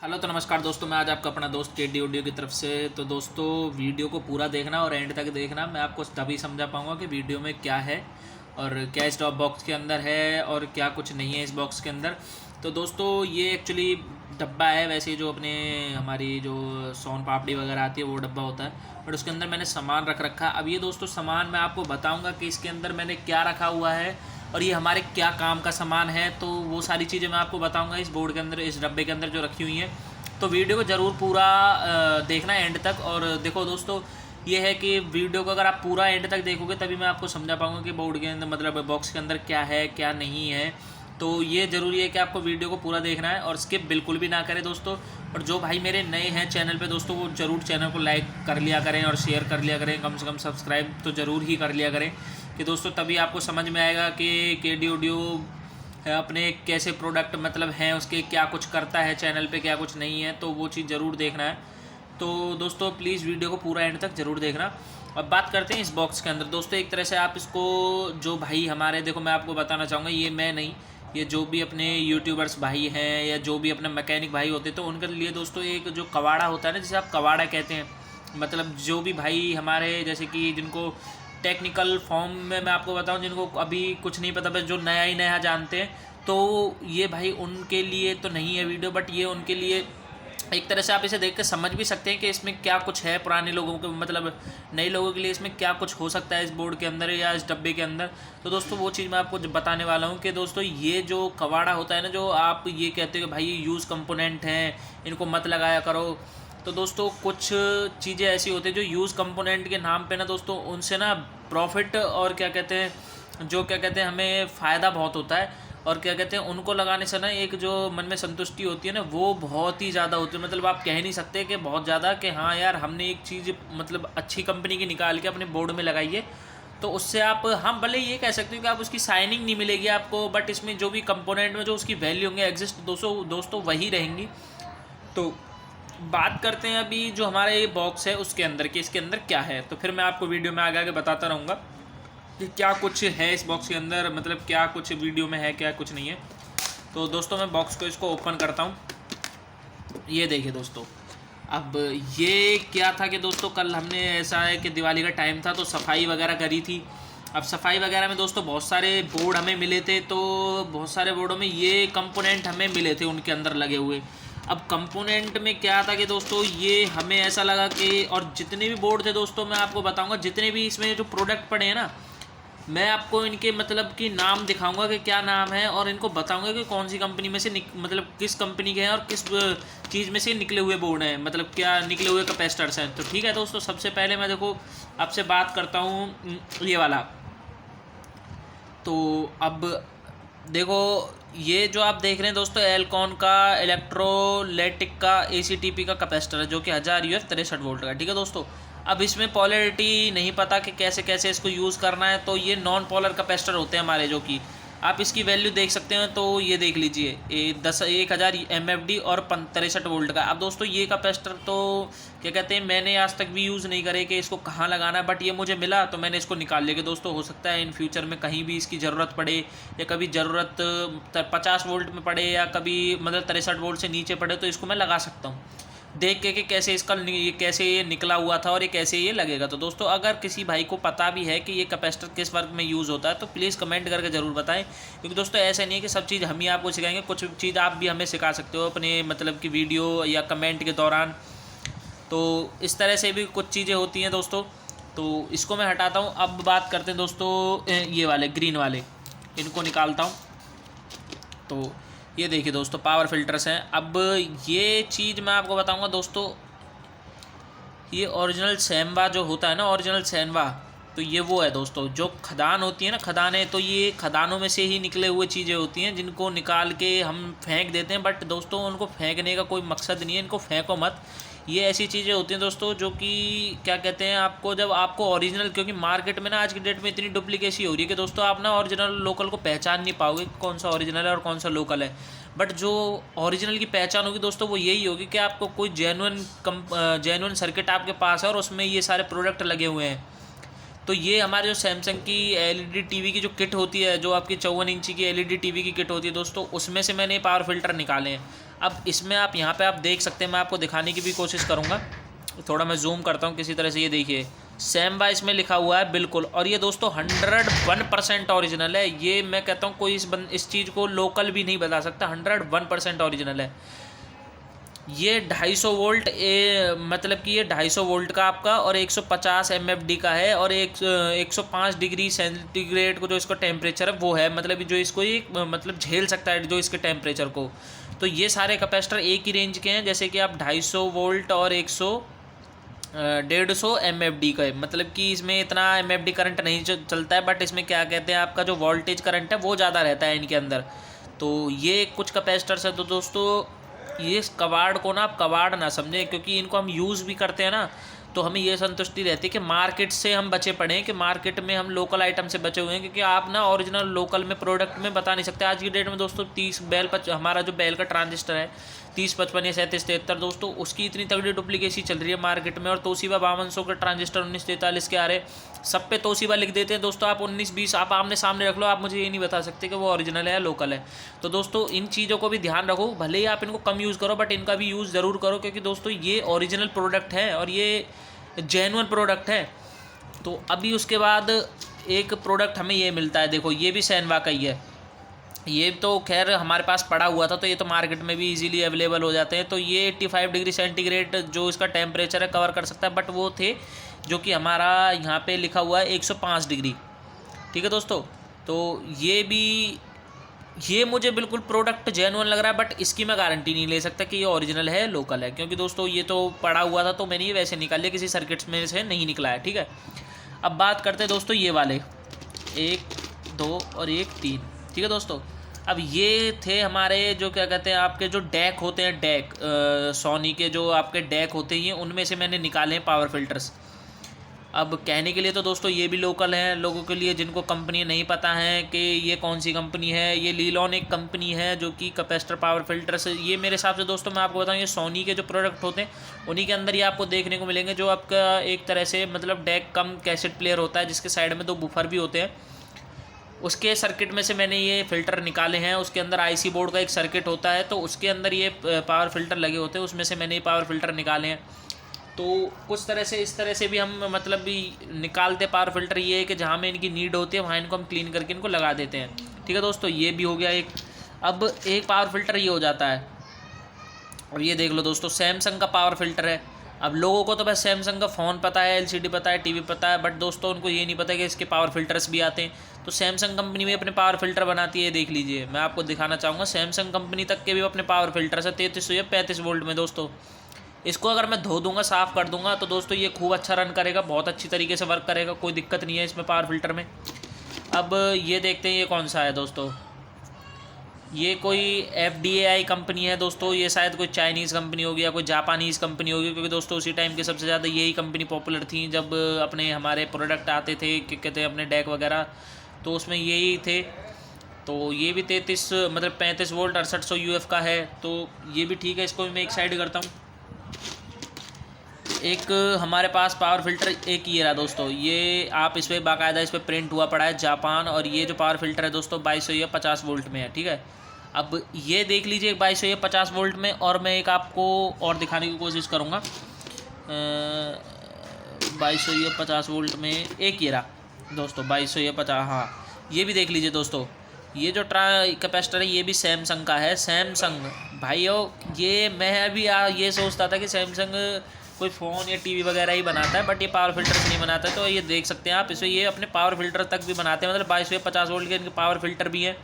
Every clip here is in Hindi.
हेलो तो नमस्कार दोस्तों, मैं आज आपका अपना दोस्त केडी ऑडियो की तरफ से। तो दोस्तों, वीडियो को पूरा देखना और एंड तक देखना। मैं आपको तभी समझा पाऊँगा कि वीडियो में क्या है और क्या इस ड्रॉप बॉक्स के अंदर है और क्या कुछ नहीं है इस बॉक्स के अंदर। तो दोस्तों, ये एक्चुअली डब्बा है, वैसे जो अपने हमारी जो सोन पापड़ी वगैरह आती है वो डब्बा होता है, बट उसके अंदर मैंने सामान रख रखा। अब ये दोस्तों सामान मैं आपको बताऊँगा कि इसके अंदर मैंने क्या रखा हुआ है और ये हमारे क्या काम का सामान है। तो वो सारी चीज़ें मैं आपको बताऊंगा इस बोर्ड के अंदर, इस डब्बे के अंदर जो रखी हुई हैं। तो वीडियो को ज़रूर पूरा देखना एंड तक। और देखो दोस्तों, ये है कि वीडियो को अगर आप पूरा एंड तक देखोगे तभी मैं आपको समझा पाऊंगा कि बोर्ड के अंदर मतलब बॉक्स के अंदर क्या है क्या नहीं है। तो ये ज़रूरी है कि आपको वीडियो को पूरा देखना है और स्किप बिल्कुल भी ना करें दोस्तों। और जो भाई मेरे नए हैं चैनल पे दोस्तों, वो ज़रूर चैनल को लाइक कर लिया करें और शेयर कर लिया करें, कम से कम सब्सक्राइब तो ज़रूर ही कर लिया करें कि दोस्तों तभी आपको समझ में आएगा कि केडी ऑडियो अपने कैसे प्रोडक्ट मतलब हैं, उसके क्या कुछ करता है चैनल पे, क्या कुछ नहीं है। तो वो चीज़ ज़रूर देखना है। तो दोस्तों प्लीज़ वीडियो को पूरा एंड तक ज़रूर देखना। अब बात करते हैं इस बॉक्स के अंदर। दोस्तों एक तरह से आप इसको, जो भाई हमारे, देखो मैं आपको बताना चाहूँगा, ये मैं नहीं, ये जो भी अपने यूट्यूबर्स भाई हैं या जो भी अपने मैकेनिक भाई होते हैं, तो उनके लिए दोस्तों एक जो कवाड़ा होता है ना, जिसे आप कवाड़ा कहते हैं, मतलब जो भी भाई हमारे जैसे कि जिनको टेक्निकल फॉर्म में मैं आपको बताऊं, जिनको अभी कुछ नहीं पता, बस जो नया ही नया जानते हैं, तो ये भाई उनके लिए तो नहीं है वीडियो, बट ये उनके लिए एक तरह से आप इसे देख कर समझ भी सकते हैं कि इसमें क्या कुछ है। पुराने लोगों के मतलब नए लोगों के लिए इसमें क्या कुछ हो सकता है इस बोर्ड के अंदर या इस डब्बे के अंदर। तो दोस्तों वो चीज़ मैं आपको बताने वाला हूँ कि दोस्तों ये जो कवाड़ा होता है ना, जो आप ये कहते हो कि भाई ये यूज़ कंपोनेंट हैं, इनको मत लगाया करो। तो दोस्तों कुछ चीज़ें ऐसी होती हैं जो यूज़ कंपोनेंट के नाम पे ना दोस्तों, उनसे ना प्रॉफिट और क्या कहते हैं, जो क्या कहते हैं, हमें फ़ायदा बहुत होता है। और क्या कहते हैं, उनको लगाने से ना एक जो मन में संतुष्टि होती है ना, वो बहुत ही ज़्यादा होती है। मतलब आप कह नहीं सकते कि बहुत ज़्यादा, कि हाँ यार हमने एक चीज़ मतलब अच्छी कंपनी की निकाल के अपने बोर्ड में लगाई है। तो उससे आप, हम भले ये कह सकते हो कि आप उसकी शाइनिंग नहीं मिलेगी आपको, बट इसमें जो भी कंपोनेंट में जो उसकी वैल्यू होंगे एग्जिस्ट दोस्तों वही रहेंगी। तो बात करते हैं अभी जो हमारा ये बॉक्स है उसके अंदर कि इसके अंदर क्या है। तो फिर मैं आपको वीडियो में आगे आगे बताता रहूँगा कि क्या कुछ है इस बॉक्स के अंदर, मतलब क्या कुछ वीडियो में है क्या कुछ नहीं है। तो दोस्तों मैं बॉक्स को इसको ओपन करता हूँ। ये देखिए दोस्तों, अब ये क्या था कि दोस्तों कल हमने, ऐसा है कि दिवाली का टाइम था तो सफाई वगैरह करी थी। अब सफाई वगैरह में दोस्तों बहुत सारे बोर्ड हमें मिले थे, तो बहुत सारे बोर्डों में ये कंपोनेंट हमें मिले थे उनके अंदर लगे हुए। अब कंपोनेंट में क्या था कि दोस्तों ये हमें ऐसा लगा कि, और जितने भी बोर्ड थे दोस्तों मैं आपको बताऊंगा, जितने भी इसमें जो प्रोडक्ट पड़े हैं ना, मैं आपको इनके मतलब कि नाम दिखाऊंगा कि क्या नाम है, और इनको बताऊंगा कि कौन सी कंपनी में से मतलब किस कंपनी के हैं और किस चीज़ में से निकले हुए बोर्ड हैं, मतलब क्या निकले हुए कैपेसिटर्स हैं। तो ठीक है दोस्तों, सबसे पहले मैं देखो आपसे बात करता हूँ ये वाला। तो अब देखो, ये जो आप देख रहे हैं दोस्तों, एलकॉन का इलेक्ट्रोलाइटिक का एसीटीपी का कैपेसिटर है, जो कि 1000 यूएफ 63 वोल्ट का। ठीक है दोस्तों, अब इसमें पोलैरिटी नहीं पता कि कैसे कैसे इसको यूज़ करना है। तो ये नॉन पोलर कैपेसिटर होते हैं हमारे, जो कि आप इसकी वैल्यू देख सकते हैं। तो ये देख लीजिए, 1000 MFD और 63 वोल्ट का। अब दोस्तों ये कैपेसिटर तो क्या कहते हैं, मैंने आज तक भी यूज़ नहीं करे कि इसको कहाँ लगाना है, बट ये मुझे मिला तो मैंने इसको निकाल लिया कि दोस्तों हो सकता है इन फ्यूचर में कहीं भी इसकी ज़रूरत पड़े, या कभी ज़रूरत 50 वोल्ट में पड़े या कभी मतलब 63 वोल्ट से नीचे पड़े, तो इसको मैं लगा सकता हूँ देख के कि कैसे इसका ये कैसे ये निकला हुआ था और ये कैसे ये लगेगा। तो दोस्तों अगर किसी भाई को पता भी है कि ये कैपेसिटर किस वर्क में यूज़ होता है तो प्लीज़ कमेंट करके ज़रूर बताएं, क्योंकि दोस्तों ऐसा नहीं है कि सब चीज़ हम ही आपको सिखाएंगे, कुछ चीज़ आप भी हमें सिखा सकते हो अपने मतलब कि वीडियो या कमेंट के दौरान। तो इस तरह से भी कुछ चीज़ें होती हैं दोस्तों। तो इसको मैं हटाता हूँ। अब बात करते हैं दोस्तों ये वाले ग्रीन वाले, इनको निकालता हूँ। तो ये देखिए दोस्तों, पावर फिल्टर्स हैं। अब ये चीज़ मैं आपको बताऊंगा दोस्तों, ये ओरिजिनल सैनवा जो होता है ना, ओरिजिनल सैनवा, तो ये वो है दोस्तों, जो खदान होती है ना, खदानें, तो ये खदानों में से ही निकले हुए चीज़ें होती हैं, जिनको निकाल के हम फेंक देते हैं। बट दोस्तों उनको फेंकने का कोई मकसद नहीं है, इनको फेंको मत। ये ऐसी चीज़ें होती हैं दोस्तों जो कि क्या कहते हैं, आपको जब आपको ओरिजिनल, क्योंकि मार्केट में ना आज की डेट में इतनी डुप्लीकेसी हो रही है कि दोस्तों आप ना ओरिजिनल लोकल को पहचान नहीं पाओगे कौन सा ओरिजिनल है और कौन सा लोकल है। बट जो ओरिजिनल की पहचान होगी दोस्तों वो यही होगी कि आपको कोई जेन्युइन सर्किट आपके पास है और उसमें ये सारे प्रोडक्ट लगे हुए हैं। तो ये हमारे जो सैमसंग की एलईडी टीवी की जो किट होती है, जो आपकी 54 इंची की एलईडी टीवी की किट होती है दोस्तों, उसमें से मैंने पावर फिल्टर निकाले हैं। अब इसमें आप यहाँ पे आप देख सकते हैं, मैं आपको दिखाने की भी कोशिश करूँगा, थोड़ा मैं जूम करता हूँ किसी तरह से। ये देखिए सैमबा इसमें लिखा हुआ है बिल्कुल, और ये दोस्तों 101% ओरिजिनल है। ये मैं कहता हूँ कोई इस चीज़ को लोकल भी नहीं बता सकता, 101% ओरिजिनल है। ये 250 वोल्ट मतलब कि ये 250 वोल्ट का आपका और 150 MFD का है, और 105 डिग्री सेंटीग्रेड को जो इसका टेम्परेचर है वो है, मतलब जो इसको एक मतलब झेल सकता है जो इसके टेम्परेचर को। तो ये सारे कैपेसिटर एक ही रेंज के हैं, जैसे कि आप 250 वोल्ट और 150 MFD का है, मतलब कि इसमें इतना MFD करंट नहीं चलता है, बट इसमें क्या कहते हैं आपका जो वोल्टेज करंट है वो ज़्यादा रहता है इनके अंदर। तो ये कुछ कैपेसिटर्स है। तो दोस्तों ये कबाड़ को ना आप कबाड़ ना समझें, क्योंकि इनको हम यूज़ भी करते हैं ना, तो हमें ये संतुष्टि रहती है कि मार्केट से हम बचे पड़े हैं, कि मार्केट में हम लोकल आइटम से बचे हुए हैं, क्योंकि आप ना ओरिजिनल लोकल में प्रोडक्ट में बता नहीं सकते। आज की डेट में दोस्तों 30 हमारा जो बेल का ट्रांजिस्टर है 3055 या 3773 दोस्तों, उसकी इतनी तगड़ी डुप्लीकेसी चल रही है मार्केट में, और तोशिबा 5200 के ट्रांजिस्टर 1943 के आ रहे, सब पे तोशिबा लिख देते हैं दोस्तों। आप 1920 आप आमने सामने रख लो, आप मुझे ये नहीं बता सकते कि वो ओरिजिनल है या लोकल है। तो दोस्तों इन चीज़ों को भी ध्यान रखो, भले ही आप इनको कम यूज़ करो, बट इनका भी यूज़ ज़रूर करो, क्योंकि दोस्तों ये ओरिजिनल प्रोडक्ट है और ये जेन्युइन प्रोडक्ट है। तो अभी उसके बाद एक प्रोडक्ट हमें ये मिलता है, देखो ये भी सैनवा का ही है। ये तो खैर हमारे पास पड़ा हुआ था, तो ये तो मार्केट में भी इजीली अवेलेबल हो जाते हैं। तो ये 85 डिग्री सेंटीग्रेड जो इसका टेम्परेचर है कवर कर सकता है, बट वो थे जो कि हमारा यहाँ पे लिखा हुआ है 105 डिग्री, ठीक है दोस्तों। तो ये मुझे बिल्कुल प्रोडक्ट जेन्युइन लग रहा है, बट इसकी मैं गारंटी नहीं ले सकता कि ये ओरिजिनल है लोकल है, क्योंकि दोस्तों ये तो पड़ा हुआ था, तो मैंने ये वैसे निकाल लिया, किसी सर्किट्स में से नहीं निकला है, ठीक है। अब बात करते हैं दोस्तों ये वाले 1, 2 और 1, 3, ठीक है दोस्तों। अब ये थे हमारे जो क्या कहते हैं आपके जो डैक होते हैं, डैक सोनी के जो आपके डैक होते हैं, उनमें से मैंने निकाले हैं पावर फिल्टर्स। अब कहने के लिए तो दोस्तों ये भी लोकल हैं, लोगों के लिए जिनको कंपनी नहीं पता है कि ये कौन सी कंपनी है, ये लीलॉन एक कंपनी है जो कि कैपेसिटर पावर फिल्टर्स, ये मेरे हिसाब से दोस्तों मैं आपको बताऊं, ये सोनी के जो प्रोडक्ट होते हैं उन्हीं के अंदर ये आपको देखने को मिलेंगे, जो आपका एक तरह से मतलब डैक कम कैसेट प्लेयर होता है, जिसके साइड में 2 बूफर भी होते हैं। उसके सर्किट में से मैंने ये फ़िल्टर निकाले हैं। उसके अंदर आईसी बोर्ड का एक सर्किट होता है, तो उसके अंदर ये पावर फिल्टर लगे होते हैं, उसमें से मैंने ये पावर फिल्टर निकाले हैं। तो कुछ तरह से इस तरह से भी हम मतलब भी निकालते पावर फिल्टर, ये है कि जहाँ में इनकी नीड होती है वहाँ इनको हम क्लीन करके इनको लगा देते हैं, ठीक है दोस्तों। ये भी हो गया एक। अब एक पावर फिल्टर ये हो जाता है। अब ये देख लो दोस्तों, सैमसंग का पावर फिल्टर है। अब लोगों को तो बस सैमसंग का फ़ोन पता है, एलसीडी पता है, टीवी पता है, बट दोस्तों उनको ये नहीं पता कि इसके पावर फिल्टर्स भी आते हैं। तो सैमसंग कंपनी भी अपने पावर फिल्टर बनाती है, देख लीजिए, मैं आपको दिखाना चाहूँगा। सैमसंग कंपनी तक के भी अपने पावर फिल्टर्स है 3300 या 35 वोल्ट में दोस्तों। इसको अगर मैं धो दूंगा, साफ़ कर दूंगा, तो दोस्तों ये खूब अच्छा रन करेगा, बहुत अच्छी तरीके से वर्क करेगा, कोई दिक्कत नहीं है इसमें पावर फिल्टर में। अब ये देखते हैं ये कौन सा है दोस्तों। ये कोई FDAI कंपनी है दोस्तों, ये शायद कोई चाइनीज़ कंपनी होगी या कोई जापानीज़ कंपनी होगी, क्योंकि दोस्तों उसी टाइम के सबसे ज़्यादा यही कंपनी पॉपुलर थी जब अपने हमारे प्रोडक्ट आते थे, क्या कहते हैं अपने डैक वगैरह, तो उसमें यही थे। तो ये भी 35 मतलब 35 वोल्ट 6800 UF का है, तो ये भी ठीक है। इसको भी मैं एक साइड करता हूँ। एक हमारे पास पावर फिल्टर एक ये रहा दोस्तों, ये आप इस पर बाकायदा इस पर प्रिंट हुआ पड़ा है जापान, और ये जो पावर फिल्टर है दोस्तों 2200 या 50 वोल्ट में है, ठीक है। अब ये देख लीजिए 2200 या 50 वोल्ट में, और मैं एक आपको और दिखाने की कोशिश करूँगा 2200 या 50 वोल्ट में एक ये रहा दोस्तों 2200 या 50, हाँ ये भी देख लीजिए दोस्तों। ये जो कैपेसिटर है ये भी सैमसंग का है। सैमसंग भाइयों, ये मैं अभी ये सोचता था कि सैमसंग कोई फ़ोन या टीवी वगैरह ही बनाता है, बट ये पावर फिल्टर नहीं बनाता है। तो ये देख सकते हैं आप, इसमें ये अपने पावर फिल्टर तक भी बनाते हैं, मतलब 2200 या 50 वोल्ट के इनके पावर फिल्टर भी हैं।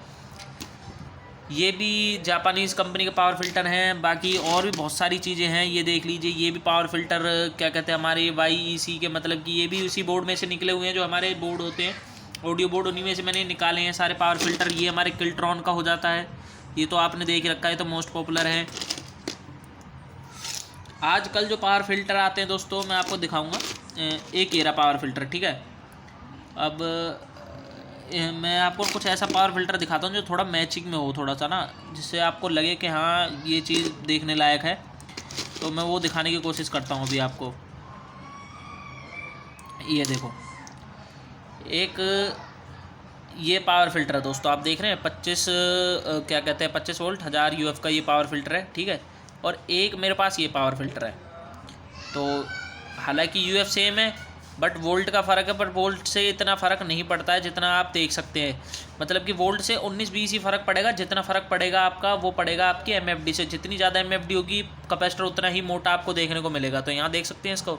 ये भी जापानीज़ कंपनी के पावर फिल्टर हैं। बाकी और भी बहुत सारी चीज़ें हैं, ये देख लीजिए। ये भी पावर फिल्टर क्या कहते हैं हमारे YEC के, मतलब कि ये भी उसी बोर्ड में से निकले हुए हैं जो हमारे बोर्ड होते हैं, ऑडियो बोर्ड, उन्हीं में से मैंने निकाले हैं सारे पावर फिल्टर। ये हमारे किल्ट्रॉन का हो जाता है, ये तो आपने देख रखा है, तो मोस्ट पॉपुलर है। आजकल जो पावर फिल्टर आते हैं दोस्तों मैं आपको दिखाऊंगा। एक ये रहा पावर फिल्टर, ठीक है। अब मैं आपको कुछ ऐसा पावर फिल्टर दिखाता हूँ जो थोड़ा मैचिंग में हो, थोड़ा सा ना, जिससे आपको लगे कि हाँ ये चीज़ देखने लायक है। तो मैं वो दिखाने की कोशिश करता हूँ अभी आपको। ये देखो, एक ये पावर फिल्टर है दोस्तों, आप देख रहे हैं 25 क्या कहते हैं 25 वोल्ट 1000 यूएफ का ये पावर फिल्टर है, ठीक है। और एक मेरे पास ये पावर फिल्टर है। तो हालांकि यूएफ सेम है बट वोल्ट का फ़र्क है, पर वोल्ट से इतना फ़र्क नहीं पड़ता है जितना आप देख सकते हैं। मतलब कि वोल्ट से 19-20 ही फ़र्क पड़ेगा, जितना फ़र्क पड़ेगा आपका वो पड़ेगा आपकी एमएफडी से। जितनी ज़्यादा एमएफडी होगी कैपेसिटर उतना ही मोटा आपको देखने को मिलेगा। तो यहाँ देख सकते हैं इसको,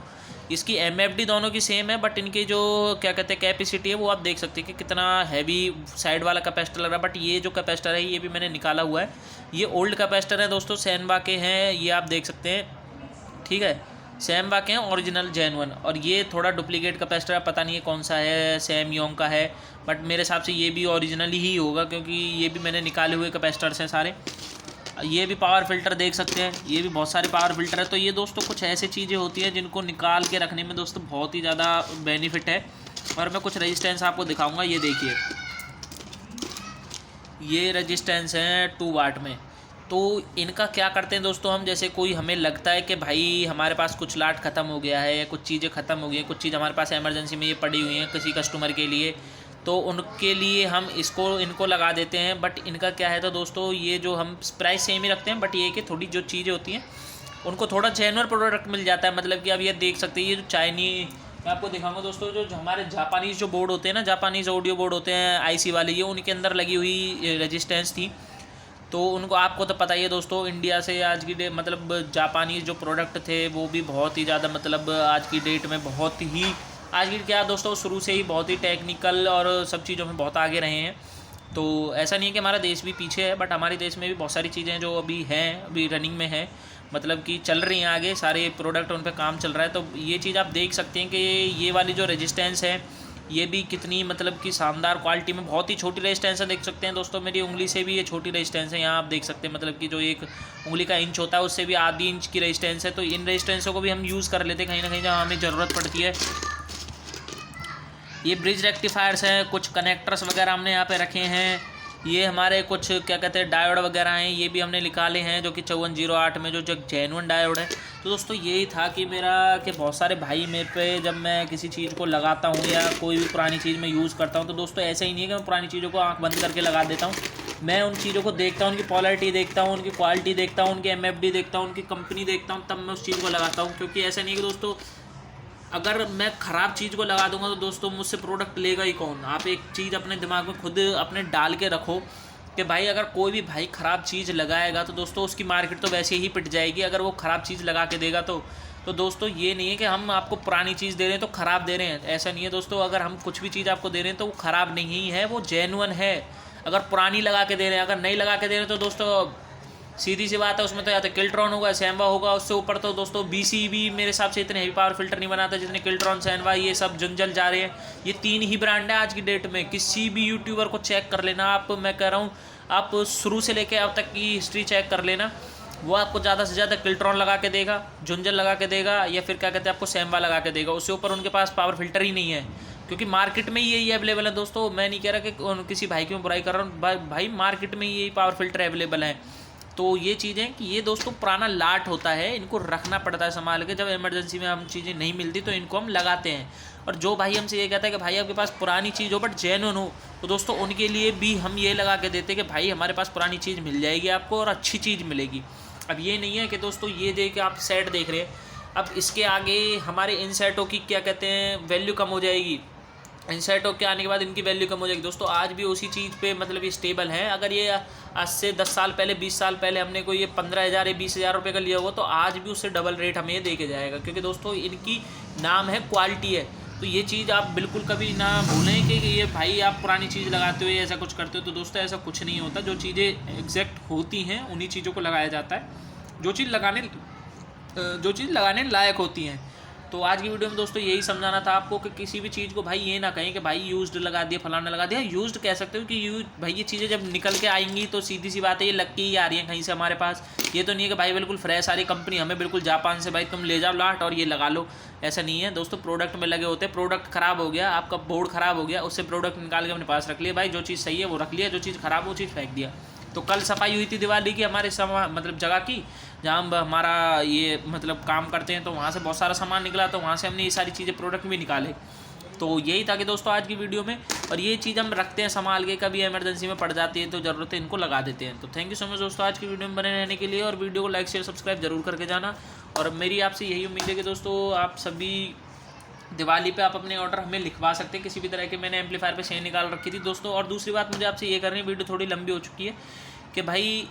इसकी एमएफडी दोनों की सेम है बट इनकी जो क्या कहते हैं कैपेसिटी है वो आप देख सकते हैं कि कितना हैवी साइड वाला कैपेसिटर लग रहा है। बट ये जो कैपेसिटर है ये भी मैंने निकाला हुआ है, ये ओल्ड कैपेसिटर है दोस्तों, सैनवा के हैं, ये आप देख सकते हैं, ठीक है। सैमवा के हैं ओरिजिनल जेन्युइन। और ये थोड़ा डुप्लीकेट कैपेसिटर है, पता नहीं है कौन सा है, सैमयोंग का है, बट मेरे हिसाब से ये भी ओरिजिनल ही होगा क्योंकि ये भी मैंने निकाले हुए कैपेसिटर्स हैं सारे। ये भी पावर फिल्टर देख सकते हैं, ये भी बहुत सारे पावर फिल्टर है। तो ये दोस्तों कुछ ऐसी चीज़ें होती हैं जिनको निकाल के रखने में दोस्तों बहुत ही ज़्यादा बेनिफिट है। और मैं कुछ रेजिस्टेंस आपको दिखाऊँगा, ये देखिए, ये रेजिस्टेंस हैं 2 वाट में। तो इनका क्या करते हैं दोस्तों हम, जैसे कोई हमें लगता है कि भाई हमारे पास कुछ लाट ख़त्म हो गया है या कुछ चीज़ें ख़त्म हो गई हैं, कुछ चीज़ हमारे पास एमरजेंसी में ये पड़ी हुई हैं किसी कस्टमर के लिए, तो उनके लिए हम इनको लगा देते हैं। बट इनका क्या है तो दोस्तों ये जो हम प्राइस सेम ही रखते हैं, बट ये कि थोड़ी जो चीज़ें होती हैं उनको थोड़ा जेन्युइन प्रोडक्ट मिल जाता है। मतलब कि अब ये देख सकते हैं, ये जो चाइनीज, मैं आपको दिखाऊंगा दोस्तों, जो हमारे जापानीज़ जो बोर्ड होते हैं ना, जापानीज़ ऑडियो बोर्ड होते हैं आईसी वाले, ये उनके अंदर लगी हुई रेजिस्टेंस थी। तो उनको आपको तो पता ही है दोस्तों, इंडिया से आज की डेट मतलब जापानीज़ जो प्रोडक्ट थे वो भी बहुत ही ज़्यादा मतलब आज की डेट में बहुत ही, आज की क्या दोस्तों, शुरू से ही बहुत ही टेक्निकल और सब चीज़ों में बहुत आगे रहे हैं। तो ऐसा नहीं है कि हमारा देश भी पीछे है, बट हमारे देश में भी बहुत सारी चीज़ें जो अभी हैं, अभी रनिंग में है, मतलब कि चल रही हैं आगे, सारे प्रोडक्ट उन पर काम चल रहा है। तो ये चीज़ आप देख सकते हैं कि ये वाली जो रेजिस्टेंस है ये भी कितनी मतलब कि शानदार क्वालिटी में, बहुत ही छोटी रेजिस्टेंस है, देख सकते हैं दोस्तों, मेरी उंगली से भी ये छोटी रेजिस्टेंस है। यहाँ आप देख सकते हैं मतलब कि जो एक उंगली का इंच होता है उससे भी आधी इंच की रेजिस्टेंस है। तो इन रेजिस्टेंसों को भी हम यूज़ कर लेते हैं कहीं ना कहीं जहाँ हमें ज़रूरत पड़ती है। ये ब्रिज रेक्टिफायर्स हैं, कुछ कनेक्टर्स वगैरह हमने यहाँ पे रखे हैं। ये हमारे कुछ क्या कहते हैं डायोड वगैरह हैं, ये भी हमने निकाले हैं, जो कि 5408 में जो जेन्युइन डायोड है। तो दोस्तों यही था कि मेरा कि बहुत सारे भाई मेरे पे जब मैं किसी चीज़ को लगाता हूँ या कोई भी पुरानी चीज़ मैं यूज़ करता हूँ, तो दोस्तों ऐसा ही नहीं है कि मैं पुरानी चीज़ों को आँख बंद करके लगा देता हूँ। मैं उन चीज़ों को देखता हूँ, उनकी क्वालिटी देखता हूँ, उनकी क्वालिटी देखता हूँ, उनकी एमएफडी देखता हूँ, उनकी कंपनी देखता हूँ, तब मैं उस चीज़ को लगाता हूँ। क्योंकि ऐसा नहीं है कि दोस्तों अगर मैं ख़राब चीज़ को लगा दूंगा तो दोस्तों मुझसे प्रोडक्ट लेगा ही कौन। आप एक चीज़ अपने दिमाग में खुद अपने डाल के रखो कि भाई अगर कोई भी भाई ख़राब चीज़ लगाएगा तो दोस्तों उसकी मार्केट तो वैसे ही पिट जाएगी, अगर वो ख़राब चीज़ लगा के देगा तो दोस्तों ये नहीं है कि हम आपको पुरानी चीज़ दे रहे हैं तो ख़राब दे रहे हैं, ऐसा नहीं है दोस्तों। अगर हम कुछ भी चीज़ आपको दे रहे हैं तो वो ख़राब नहीं है, वो जेन्युइन है। अगर पुरानी लगा के दे रहे हैं, अगर नई लगा के दे रहे हैं तो दोस्तों सीधी सी बात है, उसमें तो या तो किल्ट्रॉन होगा, सैनवा होगा, उससे ऊपर तो दोस्तों बीसी भी मेरे हिसाब से इतने हेवी पावर फिल्टर नहीं बनाता जितने किल्ट्रॉन, सैनवा, ये सब जुंजल जा रहे हैं। ये 3 ही ब्रांड है आज की डेट में। किसी भी यूट्यूबर को चेक कर लेना आप, मैं कह रहा हूँ आप शुरू से लेकर अब तक की हिस्ट्री चेक कर लेना, वो आपको ज़्यादा से ज़्यादा किल्ट्रॉन लगा के देगा, जुंजल लगा के देगा, या फिर क्या कहते हैं आपको सैनवा लगा के देगा। उससे ऊपर उनके पास पावर फिल्टर ही नहीं है, क्योंकि मार्केट में यही अवेलेबल है दोस्तों। मैं नहीं कह रहा कि किसी भाई की मैं बुराई कर रहा हूँ, भाई मार्केट में यही पावर फिल्टर अवेलेबल है। तो ये चीज़ें कि ये दोस्तों पुराना लाट होता है, इनको रखना पड़ता है संभाल के, जब इमरजेंसी में हम चीज़ें नहीं मिलती तो इनको हम लगाते हैं। और जो भाई हमसे ये कहता है कि भाई आपके पास पुरानी चीज़ हो बट जेन्युइन हो, तो दोस्तों उनके लिए भी हम ये लगा के देते हैं कि भाई हमारे पास पुरानी चीज़ मिल जाएगी आपको और अच्छी चीज़ मिलेगी। अब ये नहीं है कि दोस्तों ये देख के आप सेट देख रहे हैं, अब इसके आगे हमारे इन सेटों की क्या कहते हैं वैल्यू कम हो जाएगी, इनसेटों के आने के बाद इनकी वैल्यू कम हो जाएगी। दोस्तों आज भी उसी चीज़ पे मतलब ये स्टेबल है। अगर ये आज से 10 साल पहले 20 साल पहले हमने कोई ये 15,000 या 20,000 रुपये का लिया होगा तो आज भी उससे डबल रेट हमें ये दे के जाएगा, क्योंकि दोस्तों इनकी नाम है, क्वालिटी है। तो ये चीज़ आप बिल्कुल कभी ना भूलें कि ये भाई आप पुरानी चीज़ लगाते हो या ऐसा कुछ करते हो, तो दोस्तों ऐसा कुछ नहीं होता। जो चीज़ें एग्जैक्ट होती हैं उन्हीं चीज़ों को लगाया जाता है, जो चीज़ लगाने लायक होती हैं। तो आज की वीडियो में दोस्तों यही समझाना था आपको कि किसी भी चीज़ को भाई ये ना कहें कि भाई यूज्ड लगा दिया, फलाना लगा दिया। यूज्ड कह सकते हो कि भाई ये चीज़ें जब निकल के आएंगी तो सीधी सी बात है ये लग के ही आ रही हैं कहीं से हमारे पास। ये तो नहीं है कि भाई बिल्कुल फ्रेश सारी कंपनी हमें बिल्कुल जापान से भाई तुम ले जाओ लाट और ये लगा लो, ऐसा नहीं है दोस्तों। प्रोडक्ट में लगे होते हैं, प्रोडक्ट ख़राब हो गया, आपका बोर्ड ख़राब हो गया, उससे प्रोडक्ट निकाल के अपने पास रख लिया भाई, जो चीज़ सही है वो रख लिया, जो चीज़ ख़राब वो चीज़ फेंक दिया। तो कल सफाई हुई थी दिवाली की हमारे मतलब जगह की, जहाँ हम हमारा ये मतलब काम करते हैं, तो वहाँ से बहुत सारा सामान निकला, तो वहाँ से हमने ये सारी चीज़ें प्रोडक्ट भी निकाले। तो यही था कि दोस्तों आज की वीडियो में, और ये चीज़ हम रखते हैं संभाल के, कभी इमरजेंसी में पड़ जाती है तो ज़रूरत है इनको लगा देते हैं। तो थैंक यू सो मच दोस्तों आज की वीडियो में बने रहने के लिए, और वीडियो को लाइक शेयर सब्सक्राइब जरूर करके जाना। और मेरी आपसे यही उम्मीद है कि दोस्तों आप सभी दिवाली पे आप अपने ऑर्डर हमें लिखवा सकते हैं किसी भी तरह के। मैंने एम्पलीफायर पे सेल निकाल रखी थी दोस्तों। और दूसरी बात मुझे आपसे ये करनी है, वीडियो थोड़ी लंबी हो चुकी है, कि भाई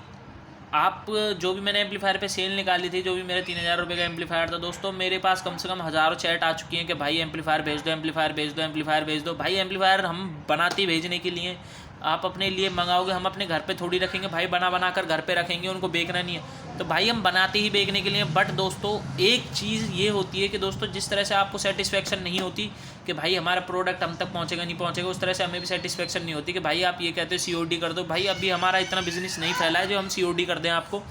आप जो भी मैंने एम्पलीफायर पे सेल निकाली थी, जो भी मेरे 3000 रुपये का एम्पलीफायर था दोस्तों, मेरे पास कम से कम हज़ारों चैट आ चुकी हैं कि भाई एम्पलीफायर भेज दो, एम्पलीफायर भेज दो, एम्पलीफायर भेज दो। भाई एम्पलीफायर हम बनाते ही भेजने के लिए, आप अपने लिए मंगाओगे, हम अपने घर पे थोड़ी रखेंगे भाई, बना कर घर पे रखेंगे, उनको बेचना नहीं है। तो भाई हम बनाते ही बेचने के लिए। बट दोस्तों एक चीज़ ये होती है कि दोस्तों जिस तरह से आपको सेटिस्फेक्शन नहीं होती कि भाई हमारा प्रोडक्ट हम तक पहुंचेगा नहीं पहुंचेगा, उस तरह से हमें भी सेटिस्फेक्शन नहीं होती कि भाई आप ये कहते हो सीओडी कर दो। भाई अभी हमारा इतना बिजनेस नहीं फैला है जो हम सीओडी कर दें आपको।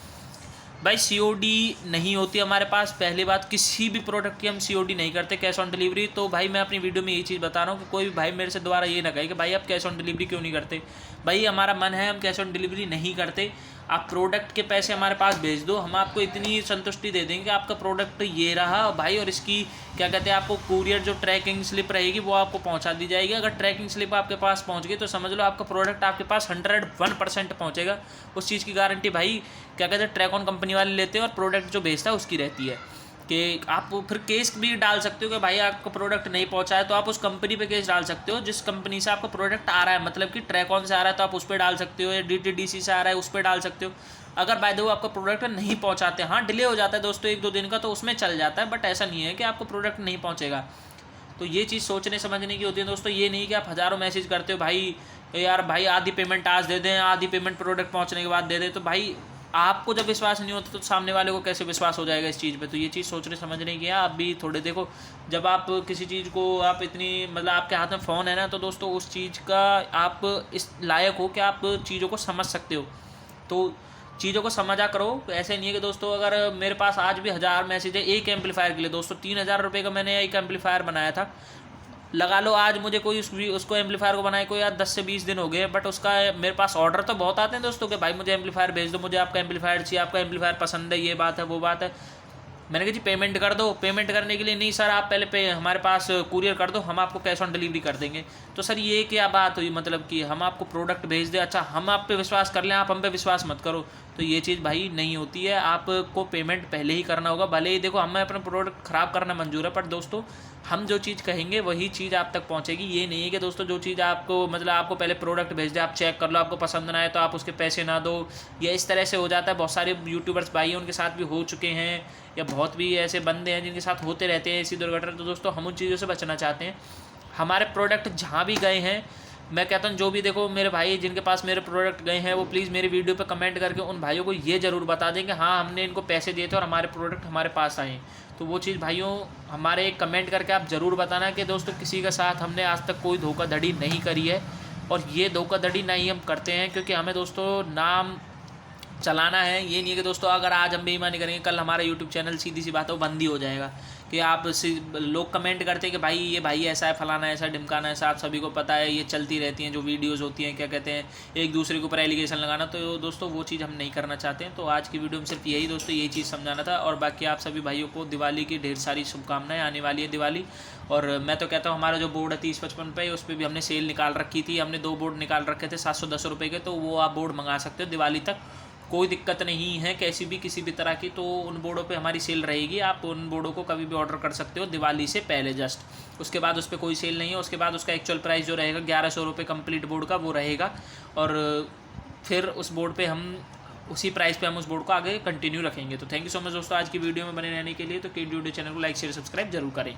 भाई सीओडी नहीं होती हमारे पास। पहली बात, किसी भी प्रोडक्ट की हम सीओडी नहीं करते, कैश ऑन डिलीवरी। तो भाई मैं अपनी वीडियो में यही चीज़ बता रहा हूँ कि कोई भी भाई मेरे से दोबारा ये ना कहे कि भाई आप कैश ऑन डिलीवरी क्यों नहीं करते। भाई हमारा मन है, हम कैश ऑन डिलीवरी नहीं करते। आप प्रोडक्ट के पैसे हमारे पास भेज दो, हम आपको इतनी संतुष्टि दे देंगे कि आपका प्रोडक्ट ये रहा भाई, और इसकी क्या कहते हैं, आपको कुरियर जो ट्रैकिंग स्लिप रहेगी वो आपको पहुंचा दी जाएगी। अगर ट्रैकिंग स्लिप आपके पास पहुंच गई तो समझ लो आपका प्रोडक्ट आपके पास 101% पहुंचेगा। उस चीज़ की गारंटी भाई क्या कहते हैं ट्रैकॉन कंपनी वाले लेते हैं, और प्रोडक्ट जो भेजता है उसकी रहती है। कि आप फिर केस भी डाल सकते हो कि भाई आपका प्रोडक्ट नहीं पहुंचा है, तो आप उस कंपनी पे केस डाल सकते हो जिस कंपनी से आपका प्रोडक्ट आ रहा है। मतलब कि ट्रैकॉन से आ रहा है तो आप उस पर डाल सकते हो, या DTDC से आ रहा है उस पर डाल सकते हो। अगर बाय द वे आपका प्रोडक्ट नहीं पहुंचाते, हाँ डिले हो जाता है दोस्तों 1-2 दिन का, तो उसमें चल जाता है। बट ऐसा नहीं है कि आपको प्रोडक्ट नहीं पहुँचेगा। तो ये चीज़ सोचने समझने की होती है दोस्तों। ये नहीं कि आप हज़ारों मैसेज करते हो भाई यार भाई आधी पेमेंट आज दे दें, आधी पेमेंट प्रोडक्ट पहुँचने के बाद दे दें। तो भाई आपको जब विश्वास नहीं होता तो सामने वाले को कैसे विश्वास हो जाएगा इस चीज़ पे। तो ये चीज़ सोचने समझने की है। आप भी थोड़े देखो, जब आप किसी चीज़ को आप इतनी मतलब आपके हाथ में फ़ोन है ना, तो दोस्तों उस चीज़ का आप इस लायक हो कि आप चीज़ों को समझ सकते हो। तो चीज़ों को समझा करो। ऐसे नहीं है कि दोस्तों अगर मेरे पास आज भी 1000 मैसेज है एक एम्पलीफायर के लिए दोस्तों, 3000 रुपये का मैंने एक एम्पलीफायर बनाया था। लगा लो आज मुझे कोई उसको एम्पलीफायर को बनाए कोई यार 10 से 20 दिन हो गए, बट उसका मेरे पास ऑर्डर तो बहुत आते हैं दोस्तों कि भाई मुझे एम्पलीफायर भेज दो, मुझे आपका एम्पलीफायर चाहिए, आपका एम्पलीफायर पसंद है, ये बात है वो बात है। मैंने कहा जी पेमेंट कर दो। पेमेंट करने के लिए नहीं सर आप पहले हमारे पास कुरियर कर दो, हम आपको कैश ऑन डिलीवरी कर देंगे। तो सर ये क्या बात हुई, मतलब कि हम आपको प्रोडक्ट भेज दें, अच्छा हम आप पे विश्वास कर लें, आप हम पे विश्वास मत करो। तो ये चीज़ भाई नहीं होती है। आपको पेमेंट पहले ही करना होगा। भले ही देखो हमें अपना प्रोडक्ट ख़राब करना मंजूर है, पर दोस्तों हम जो चीज़ कहेंगे वही चीज़ आप तक पहुंचेगी। ये नहीं है कि दोस्तों जो चीज़ आपको मतलब आपको पहले प्रोडक्ट भेज दे, आप चेक कर लो, आपको पसंद ना आए तो आप उसके पैसे ना दो, या इस तरह से हो जाता है। बहुत सारे यूट्यूबर्स भाई हैं उनके साथ भी हो चुके हैं, या बहुत भी ऐसे बंदे हैं जिनके साथ होते रहते हैं ऐसी दुर्घटना। तो दोस्तों हम उन चीज़ों से बचना चाहते हैं। हमारे प्रोडक्ट जहाँ भी गए हैं, मैं कहता हूँ जो भी देखो मेरे भाई जिनके पास मेरे प्रोडक्ट गए हैं वो प्लीज़ मेरी वीडियो पे कमेंट करके उन भाइयों को ये ज़रूर बता दें कि हाँ हमने इनको पैसे दिए थे और हमारे प्रोडक्ट हमारे पास आए। तो वो चीज़ भाइयों हमारे कमेंट करके आप ज़रूर बताना कि दोस्तों किसी के साथ हमने आज तक कोई धोखाधड़ी नहीं करी है, और ये धोखाधड़ी नहीं हम करते हैं क्योंकि हमें दोस्तों नाम चलाना है। ये नहीं है कि दोस्तों अगर आज हम बेईमानी करेंगे कल हमारा यूट्यूब चैनल सीधी सी बात है वो बंद ही हो जाएगा। कि आप लोग कमेंट करते हैं कि भाई ये भाई ऐसा है, फलाना ऐसा, ढिमकाना ऐसा, आप सभी को पता है ये चलती रहती हैं जो वीडियोस होती हैं, क्या कहते हैं एक दूसरे के ऊपर एलिगेशन लगाना। तो दोस्तों वो चीज़ हम नहीं करना चाहते हैं। तो आज की वीडियो में सिर्फ यही दोस्तों यही चीज़ समझाना था। और बाकी आप सभी भाइयों को दिवाली की ढेर सारी शुभकामनाएं। आने वाली है दिवाली, और मैं तो कहता हूँ हमारा जो बोर्ड है 3055 पे, उस पर भी हमने सेल निकाल रखी थी। हमने 2 बोर्ड निकाल रखे थे 710 रुपये के, तो वो आप बोर्ड मंगा सकते हो दिवाली तक, कोई दिक्कत नहीं है कैसी भी किसी भी तरह की। तो उन बोर्डों पे हमारी सेल रहेगी, आप उन बोर्डों को कभी भी ऑर्डर कर सकते हो दिवाली से पहले जस्ट। उसके बाद उस पर कोई सेल नहीं है। उसके बाद उसका एक्चुअल प्राइस जो रहेगा 1100 रुपये कंप्लीट बोर्ड का वो रहेगा, और फिर उस बोर्ड पे हम उसी प्राइस पे हम उस बोर्ड को आगे कंटिन्यू रखेंगे। तो थैंक यू सो मच दोस्तों आज की वीडियो में बने रहने के लिए। तो KD ऑडियो चैनल को लाइक शेयर सब्सक्राइब जरूर करें।